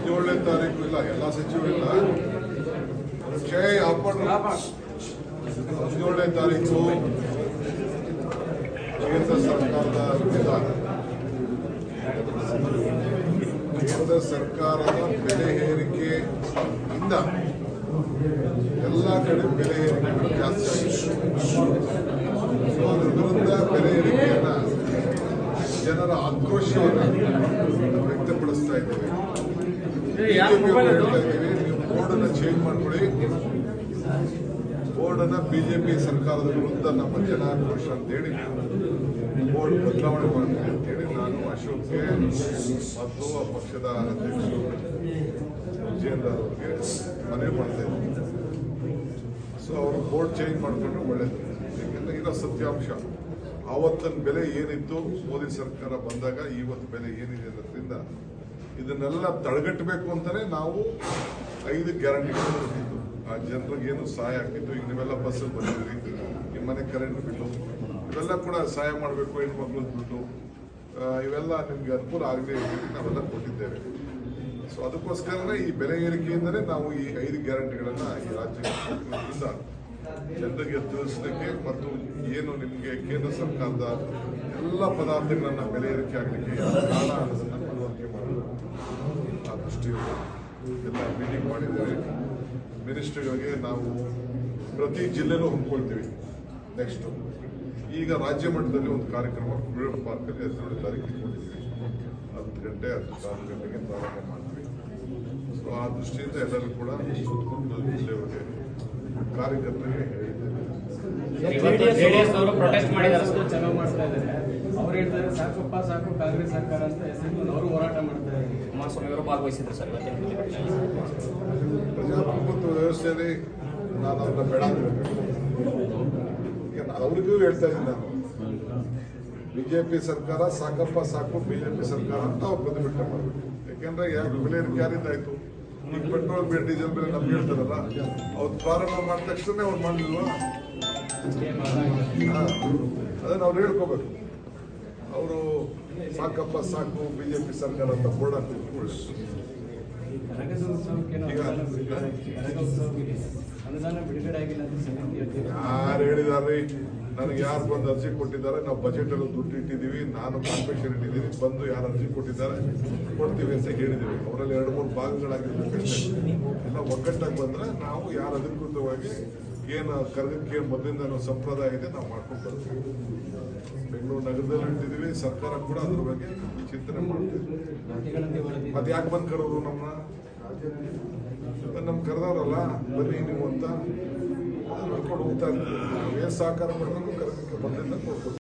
17ನೇ ತಾರೀಕು ಇಲ್ಲ, ಎಲ್ಲ ಸಚಿವರಿಲ್ಲ. ಕ್ಷಯ ಹಾಕೊಂಡು 17ನೇ ತಾರೀಕು ಕೇಂದ್ರ ಸರ್ಕಾರದ ವಿಧಾನ, ಕೇಂದ್ರ ಸರ್ಕಾರದ ಬೆಲೆ ಏರಿಕೆಯಿಂದ ಎಲ್ಲ ಕಡೆ ಬೆಲೆ ಏರಿಕೆಗಳು ಜಾಸ್ತಿ ಆಗಿದೆ. ಅದರ ವಿರುದ್ಧ ಬೆಲೆ ಏರಿಕೆಯನ್ನ ಜನರ ಆಕ್ರೋಶವನ್ನು ವ್ಯಕ್ತಪಡಿಸ್ತಾ ಇದ್ದೇವೆ. ಹೇಳ್ತಾ ಇದ್ದೀವಿ, ನೀವು ಬೋರ್ಡನ್ನು ಚೇಂಜ್ ಮಾಡ್ಕೊಳ್ಳಿ. ಬೋರ್ಡನ್ನು ಬಿಜೆಪಿ ಸರ್ಕಾರದ ವಿರುದ್ಧ ನಮ್ಮ ಜನ ಆಕ್ರೋಶ ಅಂತೇಳಿ ಬೋರ್ಡ್ ಬದಲಾವಣೆ ಮಾಡ್ತೀವಿ ಅಂತೇಳಿ ನಾನು ಅಶೋಕ್ಗೆ ಮತ್ತು ಆ ಪಕ್ಷದ ಅಧ್ಯಕ್ಷರು ವಿಜೇಂದ್ರ ಅವರಿಗೆ ಮನವಿ ಮಾಡ್ತಾ ಇದ್ದೀನಿ. ಸೊ ಅವರು ಬೋರ್ಡ್ ಚೇಂಜ್ ಮಾಡಿಕೊಂಡ್ರೆ ಒಳ್ಳೇದು. ಯಾಕೆಂದ್ರೆ ಇರೋ ಸತ್ಯಾಂಶ, ಆವತ್ತಿನ ಬೆಲೆ ಏನಿತ್ತು ಮೋದಿ ಸರ್ಕಾರ ಬಂದಾಗ ಇವತ್ತು ಬೆಲೆ ಏನಿದೆ ಅನ್ನೋದ್ರಿಂದ ಇದನ್ನೆಲ್ಲ ತಡೆಗಟ್ಟಬೇಕು ಅಂತಾನೆ ನಾವು 5 ಗ್ಯಾರಂಟಿಗಳು ಕೊಟ್ಟಿದ್ದು. ಆ ಜನರಿಗೆ ಏನು ಸಹಾಯ ಆಗ್ತಿತ್ತು. ಈಗ ನೀವೆಲ್ಲ ಬಸ್ಸಲ್ಲಿ ಬಂದಿದ್ರಿ, ನಿಮ್ಮ ಮನೆ ಕರೆಂಟ್ ಬಿಟ್ಟು ಇವೆಲ್ಲ ಕೂಡ ಸಹಾಯ ಮಾಡಬೇಕು. ಹೆಣ್ಮಕ್ಳು ದುಡ್ಡು ಇವೆಲ್ಲ ನಿಮ್ಗೆ ಅನುಕೂಲ ಆಗದೆ ನಾವೆಲ್ಲ ಕೊಟ್ಟಿದ್ದೇವೆ. ಸೊ ಅದಕ್ಕೋಸ್ಕರನೇ ಈ ಬೆಲೆ ಏರಿಕೆಯಿಂದಲೇ ನಾವು ಈ 5 ಗ್ಯಾರಂಟಿಗಳನ್ನ ಈ ರಾಜ್ಯದಿಂದ ಜನರಿಗೆ ತಿಳಿಸಲಿಕ್ಕೆ ಮತ್ತು ಏನು ನಿಮಗೆ ಕೇಂದ್ರ ಸರ್ಕಾರದ ಎಲ್ಲ ಪದಾರ್ಥಗಳನ್ನ ಬೆಲೆ ಏರಿಕೆ ಆಗಲಿಕ್ಕೆ ಕಾರಣ ಅನ್ನೋದನ್ನ ಮನವರಿಕೆ ಮಾಡಬೇಕು. ಆ ದೃಷ್ಟಿಯಲ್ಲಿ ಎಲ್ಲ ಮೀಟಿಂಗ್ ಮಾಡಿದ್ದೇವೆ. ಮಿನಿಸ್ಟ್ರಿಗಳಿಗೆ ನಾವು ಪ್ರತಿ ಜಿಲ್ಲೆನೂ ಹಮ್ಮಿಕೊಳ್ತೀವಿ. ನೆಕ್ಸ್ಟ್ ಈಗ ರಾಜ್ಯ ಮಟ್ಟದಲ್ಲಿ ಒಂದು ಕಾರ್ಯಕ್ರಮ ಫ್ರೀಡಂ ಪಾರ್ಕಲ್ಲಿ 12ನೇ ತಾರೀಕು ಇಟ್ಕೊಂಡಿದ್ದೀವಿ. 10 ಗಂಟೆ 10 ಗಂಟೆಗೆ ಪ್ರಾರಂಭ ಮಾಡ್ತೀವಿ. ಸೊ ಆ ದೃಷ್ಟಿಯಿಂದ ಎಲ್ಲರೂ ಕೂಡ ಸುತ್ತಮುತ್ತಲ ಜಿಲ್ಲೆಯವರಿಗೆ ಕಾರ್ಯಕರ್ತರಿಗೆ ಪ್ರೊಟೆಸ್ಟ್ ಮಾಡಿದ್ದಾರೆ, ಚೆನ್ನಾಗಿ ಮಾಡ್ತಾ ಇದ್ದಾರೆ. ಅವ್ರು ಹೇಳ್ತಾರೆ ಸಾಕಪ್ಪ ಸಾಕು ಕಾಂಗ್ರೆಸ್ ಸರ್ಕಾರ ಅಂತ ಹೆಸರು ಅವರು ಹೋರಾಟ ಮಾಡ್ತಾರೆ. ಕುಮಾರಸ್ವಾಮಿ ಅವರು ಭಾಗವಹಿಸಿದ್ರು ಸರ್. ಪ್ರಜಾಪ್ರಭುತ್ವ ವ್ಯವಸ್ಥೆಯಲ್ಲಿ ನಾನು ಅವ್ರನ್ನ ಬೇಡ ಅಂತ ಅವ್ರಿಗೂ ಹೇಳ್ತಾ ಇದ್ದೀನಿ. ನಾನು ಬಿಜೆಪಿ ಸರ್ಕಾರ ಸಾಕಪ್ಪ ಸಾಕು ಬಿಜೆಪಿ ಸರ್ಕಾರ ಅಂತ ಅವ್ರು ಪ್ರತಿಭಟನೆ ಮಾಡಬೇಕು. ಯಾಕೆಂದ್ರೆ ಯಾಕೆ ಬೆಲೆ ಏರಿಕೆ ಯಾರಿದ್ದಾಯ್ತು? ಈಗ ಪೆಟ್ರೋಲ್ ಬೆಲೆ ಡೀಸೆಲ್ ಬೆಲೆ ನಮ್ಗೆ ಹೇಳ್ತಾರಲ್ಲ, ಅವ್ರು ಪ್ರಾರಂಭ ಮಾಡಿದ ತಕ್ಷಣ ಅವ್ರು ಮಾಡಲಿಲ್ವಾ? ಅದನ್ನ ಅವ್ರು ಹೇಳ್ಕೋಬೇಕು. ಅವರು ಸಾಕಪ್ಪ ಸಾಕು ಬಿಜೆಪಿ ಸರ್ಕಾರ ಅಂತ ಬೋರ್ಡ್ ಹಾಕಿ ಅನುದಾನ ಬಿಡುಗಡೆ ಆಗಿಲ್ಲ ಅಂತ ಸಮಿತಿ ಯಾರು ಹೇಳಿದಾರೆ? ನನಗೆ ಯಾರು ಬಂದು ಅರ್ಜಿ ಕೊಟ್ಟಿದ್ದಾರೆ, ನಾವು ಬಜೆಟ್ ಅಲ್ಲಿ ದುಡ್ಡು ಇಟ್ಟಿದ್ದೀವಿ, ನಾನು ಕಾನ್ಫೆಕ್ಷನ್ ಇಟ್ಟಿದ್ದೀನಿ, ಬಂದು ಯಾರು ಅರ್ಜಿ ಕೊಟ್ಟಿದ್ದಾರೆ ಕೊಡ್ತೀವಿ ಅಂತ ಹೇಳಿದ್ದೀವಿ. ಅವರಲ್ಲಿ 2-3 ಭಾಗಗಳಾಗಿರ್ಬೇಕಷ್ಟೇ. ಎಲ್ಲ ಒಗ್ಗಟ್ಟಾಗಿ ಬಂದ್ರೆ ನಾವು ಯಾರು ಅಧಿಕೃತವಾಗಿ ಏನು ಕರೆದಕ್ಕೆ ಮೊದಲಿಂದ ಸಂಪ್ರದಾಯ ಇದೆ ನಾವು ಮಾಡ್ಕೊಂಡು ಬರ್ತೀವಿ. ಬೆಂಗಳೂರು ನಗರದಲ್ಲಿ ಇಟ್ಟಿದ್ದೀವಿ. ಸರ್ಕಾರ ಕೂಡ ಅದ್ರ ಬಗ್ಗೆ ಚಿಂತನೆ ಮಾಡ್ತೀವಿ. ಮತ್ತೆ ಯಾಕೆ ಬಂದು ಕರೋರು ನಮ್ ಕರೆದವ್ರಲ್ಲ ಬನ್ನಿ ನೀವು ಅಂತ ನೋಡ್ಕೊಂಡು ಹೋಗ್ತಾ ಇರ್ತೀವಿ. ನಾವು ಏನು ಸಹಕಾರ ಮಾಡಬೇಕು ಕರೆದಕ್ಕೆ ಮೊದಲಿಂದ ನೋಡ್ಕೊಂಡು